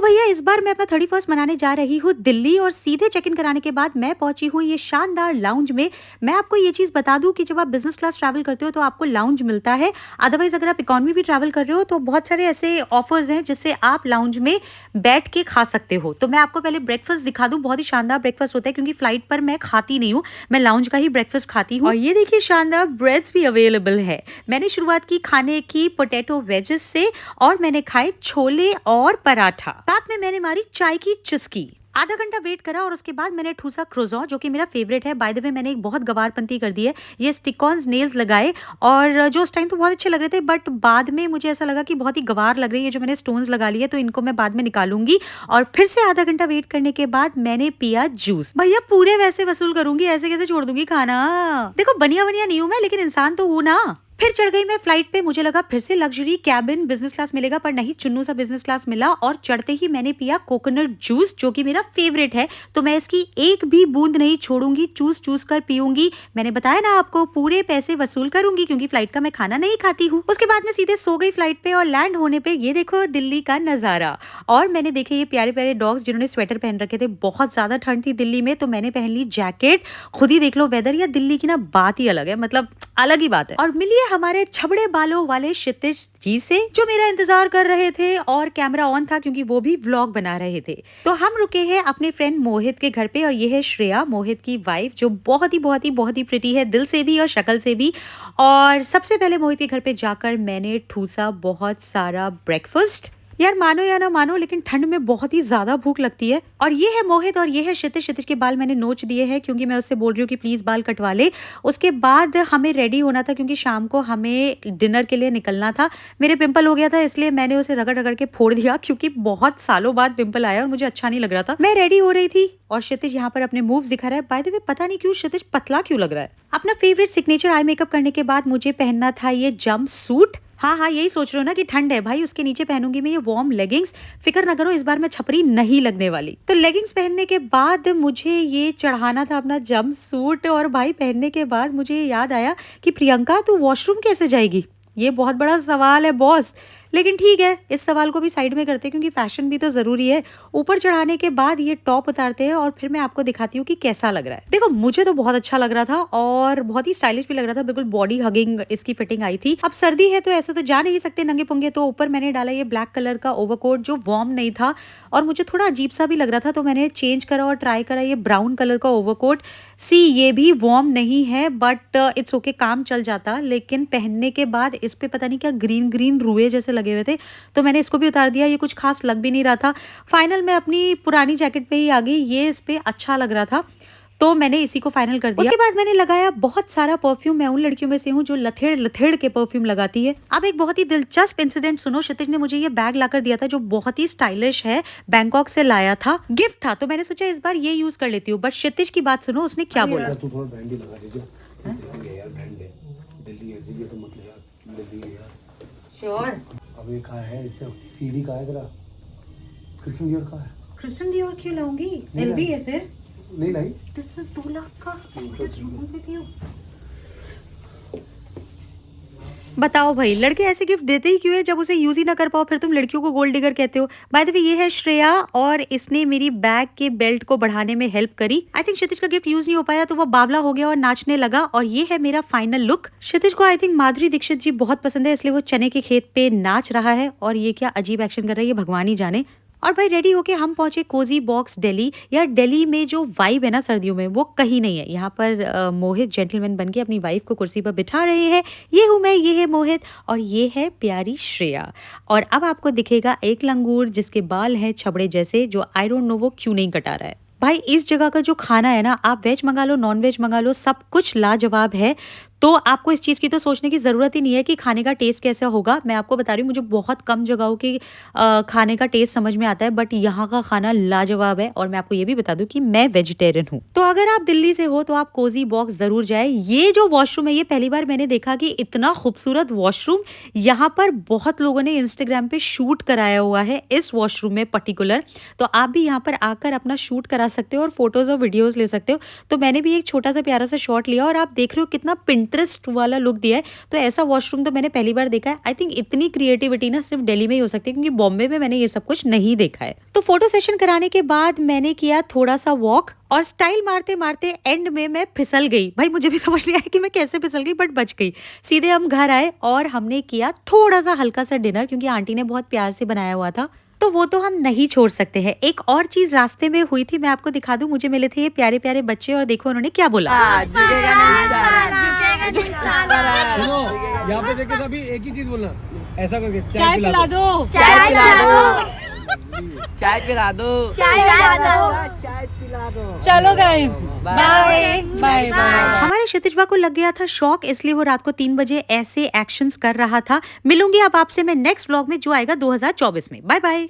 भैया इस बार मैं अपना 31st मनाने जा रही हूँ दिल्ली और सीधे चेक इन कराने के बाद मैं पहुंची हूँ ये शानदार लाउंज में। मैं आपको ये चीज बता दूं कि जब आप बिजनेस क्लास ट्रैवल करते हो तो आपको लाउंज मिलता है। अदरवाइज अगर आप इकोनॉमी भी ट्रैवल कर रहे हो तो बहुत सारे ऐसे ऑफर्स हैं जिससे आप लाउंज में बैठ के खा सकते हो। तो मैं आपको पहले ब्रेकफास्ट दिखा दूं, बहुत ही शानदार ब्रेकफास्ट होता है क्योंकि फ्लाइट पर मैं खाती नहीं हूँ, मैं लाउंज का ही ब्रेकफास्ट खाती हूँ। और ये देखिए शानदार ब्रेड्स भी अवेलेबल है। मैंने शुरुआत की खाने की पोटैटो वेजेस से और मैंने खाए छोले और पराठा, साथ में मैंने मारी चाय की चुस्की। आधा घंटा वेट करा और उसके बाद मैंने ठूसा क्रोज़ॉन, जो कि मेरा फेवरेट है। बाय द वे मैंने एक बहुत गवारपंती कर दी है, ये स्टिकॉन्स नेल्स लगाए और जो उस टाइम तो बहुत अच्छे लग रहे थे, बट बाद में मुझे ऐसा लगा कि बहुत ही गवार लग रही है जो मैंने स्टोन्स लगा लिए, तो इनको मैं बाद में निकालूंगी। और फिर से आधा घंटा वेट करने के बाद मैंने पिया जूस। भैया पूरे वैसे वसूल करूंगी, ऐसे कैसे छोड़ दूंगी खाना। देखो बनिया बनिया नहीं हूं मैं, लेकिन इंसान तो हूं ना। फिर चढ़ गई मैं फ्लाइट पे। मुझे लगा फिर से लग्जरी कैबिन बिजनेस क्लास मिलेगा, पर नहीं, चुन्नू सा बिजनेस क्लास मिला। और चढ़ते ही मैंने पिया कोकोनट जूस, जो कि मेरा फेवरेट है, तो मैं इसकी एक भी बूंद नहीं छोड़ूंगी, चूस चूस कर पीऊंगी। मैंने बताया ना आपको, पूरे पैसे वसूल करूंगी क्योंकि फ्लाइट का मैं खाना नहीं खाती हूँ। उसके बाद मैं सीधे सो गई फ्लाइट पे और लैंड होने पे ये देखो दिल्ली का नजारा। और मैंने देखे ये प्यारे प्यारे डॉग्स जिन्होंने स्वेटर पहन रखे थे। बहुत ज्यादा ठंड थी दिल्ली में, तो मैंने पहन ली जैकेट। खुद ही देख लो वेदर, या दिल्ली की ना बात ही अलग है, मतलब अलग ही बात है। और मिलिए हमारे छबड़े बालों वाले क्षितिज जी से, जो मेरा इंतजार कर रहे थे और कैमरा ऑन था क्योंकि वो भी व्लॉग बना रहे थे। तो हम रुके हैं अपने फ्रेंड मोहित के घर पे, और ये है श्रेया, मोहित की वाइफ, जो बहुत ही प्रिटी है, दिल से भी और शक्ल से भी। और सबसे पहले मोहित के घर पे जाकर मैंने ठूसा बहुत सारा ब्रेकफास्ट। यार मानो या ना मानो, लेकिन ठंड में बहुत ही ज्यादा भूख लगती है। और ये है मोहित और ये है क्षितिज। क्षितिज के बाल मैंने नोच दिए हैं क्योंकि मैं उससे बोल रही हूँ कि प्लीज बाल कटवा ले। उसके बाद हमें रेडी होना था क्योंकि शाम को हमें डिनर के लिए निकलना था। मेरे पिंपल हो गया था, इसलिए मैंने उसे रगड़ रगड़ के फोड़ दिया क्योंकि बहुत सालों बाद पिंपल आया और मुझे अच्छा नहीं लग रहा था। मैं रेडी हो रही थी और क्षितिज यहाँ पर अपने मूव्स दिखा रहा है। बाय द वे पता नहीं क्यों क्षितिज पतला क्यों लग रहा है। अपना फेवरेट सिग्नेचर आई मेकअप करने के बाद मुझे पहनना था ये जंप सूट। हाँ, यही सोच रहे हो ना कि ठंड है भाई, उसके नीचे पहनूंगी मैं ये वार्म लेगिंग्स। फिक्र ना करो, इस बार मैं छपरी नहीं लगने वाली। तो लेगिंग्स पहनने के बाद मुझे ये चढ़ाना था अपना जंप सूट, और भाई पहनने के बाद मुझे याद आया कि प्रियंका तू वॉशरूम कैसे जाएगी। ये बहुत बड़ा सवाल है बॉस, लेकिन ठीक है, इस सवाल को भी साइड में करते हैं क्योंकि फैशन भी तो जरूरी है। ऊपर चढ़ाने के बाद ये टॉप उतारते हैं और फिर मैं आपको दिखाती हूँ कि कैसा लग रहा है। देखो मुझे तो बहुत अच्छा लग रहा था और बहुत ही स्टाइलिश भी लग रहा था, बिल्कुल बॉडी हगिंग इसकी फिटिंग आई थी। अब सर्दी है तो ऐसे तो जा नहीं सकते नंगे पुंगे, तो ऊपर मैंने डाला ये ब्लैक कलर का ओवरकोट जो वार्म नहीं था और मुझे थोड़ा अजीब सा भी लग रहा था, तो मैंने चेंज करा और ट्राई करा ये ब्राउन कलर का ओवरकोट। सी ये भी वार्म नहीं है, बट इट्स ओके, काम चल जाता। लेकिन पहनने के बाद इस पे पता नहीं क्या ग्रीन ग्रीन रुए जैसे लगे हुए थे, तो मैंने इसको भी उतार दिया। ये कुछ खास लग भी नहीं रहा था। फाइनल मैं अपनी पुरानी जैकेट पे ही आ गई, ये इस पे अच्छा लग रहा था, तो मैंने इसी को फाइनल कर दिया। उसके बाद मैंने लगाया बहुत सारा परफ्यूम। मैं उन लड़कियों में से हूँ जो लथेड़ लथेड़ के परफ्यूम लगाती है। अब एक बहुत ही दिलचस्प इंसिडेंट सुनो। क्षितिज ने मुझे ये बैग लाकर दिया था जो बहुत ही स्टाइलिश है, बैंकॉक से लाया था, गिफ्ट था, तो मैंने सोचा इस बार ये यूज कर लेती हूँ। बट क्षितिज की बात सुनो, उसने क्या बोला। तू थोड़ा ब्रांड ही लगा दीजिए यार, ब्रांड ले, दिल्ली है जी, ये सब मत ले यार, दिल्ली है यार। श्योर। अब ये कहाँ है, इसे सीडी कहाँ है तेरा, क्रिश्चियन डियोर कहाँ है। क्रिश्चियन डियोर क्यों लाऊंगी, एलवी है फिर नहीं लाई। दिस इज 2 लाख का। बताओ भाई, लड़के ऐसे गिफ्ट देते ही क्यों है जब उसे यूज ही ना कर पाओ, फिर तुम लड़कियों को गोल्ड डिगर कहते हो। बाय द वे ये है श्रेया और इसने मेरी बैग के बेल्ट को बढ़ाने में हेल्प करी। आई थिंक क्षितिज का गिफ्ट यूज नहीं हो पाया तो वो बावला हो गया और नाचने लगा। और ये है मेरा फाइनल लुक। क्षितिज को आई थिंक माधुरी दीक्षित जी बहुत पसंद है, इसलिए वो चने के खेत पे नाच रहा है। और ये क्या अजीब एक्शन कर रहा है, ये भगवान ही जाने। और भाई रेडी होके हम पहुंचे कोजी बॉक्स दिल्ली। यार दिल्ली में जो वाइब है ना सर्दियों में, वो कहीं नहीं है। यहाँ पर मोहित जेंटलमैन बनके अपनी वाइफ को कुर्सी पर बिठा रहे हैं। ये हूँ मैं, ये है मोहित और ये है प्यारी श्रेया। और अब आपको दिखेगा एक लंगूर जिसके बाल हैं छबड़े जैसे, जो आई डोंट नो वो क्यों नहीं कटा रहा है। भाई इस जगह का जो खाना है ना, आप वेज मंगा लो नॉन वेज मंगा लो, सब कुछ लाजवाब है। तो आपको इस चीज़ की तो सोचने की ज़रूरत ही नहीं है कि खाने का टेस्ट कैसा होगा। मैं आपको बता रही हूँ, मुझे बहुत कम जगहों की खाने का टेस्ट समझ में आता है, बट यहाँ का खाना लाजवाब है। और मैं आपको ये भी बता दूँ कि मैं वेजिटेरियन हूँ, तो अगर आप दिल्ली से हो तो आप कोजी बॉक्स ज़रूर जाए। ये जो वॉशरूम है, ये पहली बार मैंने देखा कि इतना खूबसूरत वॉशरूम। यहाँ पर बहुत लोगों ने इंस्टाग्राम पे शूट कराया हुआ है इस वॉशरूम में पर्टिकुलर, तो आप भी यहाँ पर आकर अपना शूट करा सकते हो और फोटोज़ और वीडियोज़ ले सकते हो। तो मैंने भी एक छोटा सा प्यारा सा शॉट लिया और आप देख रहे हो कितना पिंटरेस्ट वाला लुक दिया है। तो ऐसा वॉशरूम तो मैंने पहली बार देखा है। आई थिंक इतनी क्रिएटिविटी ना सिर्फ दिल्ली में ही हो सकती है, क्योंकि बॉम्बे में मैंने ये सब कुछ नहीं देखा है। तो फोटो सेशन कराने के बाद मैंने किया थोड़ा सा वॉक और स्टाइल मारते मारते एंड में मैं फिसल गई। भाई मुझे भी समझ नहीं आया कि मैं कैसे फिसल गई, बट बच गई। सीधे हम घर आए और हमने किया थोड़ा सा हल्का सा डिनर, क्योंकि आंटी ने बहुत प्यार से बनाया हुआ था, तो वो तो हम नहीं छोड़ सकते हैं। एक और चीज रास्ते में हुई थी, मैं आपको दिखा दूं। मुझे मिले थे ये प्यारे प्यारे बच्चे और देखो उन्होंने क्या बोला। सुनो, यहाँ पे देखे सभी एक ही चीज बोलना, ऐसा करके चाय पिला दो, चाय पिला दो, चाय पिला दो, चाय पिला दो। चलो गाइस, बाय बाय बाय। हमारे क्षितिजवा को लग गया था शौक, इसलिए वो रात को 3 बजे ऐसे एक्शंस कर रहा था। मिलूंगी अब आपसे मैं नेक्स्ट व्लॉग में, जो आएगा 2024 में। Bye bye.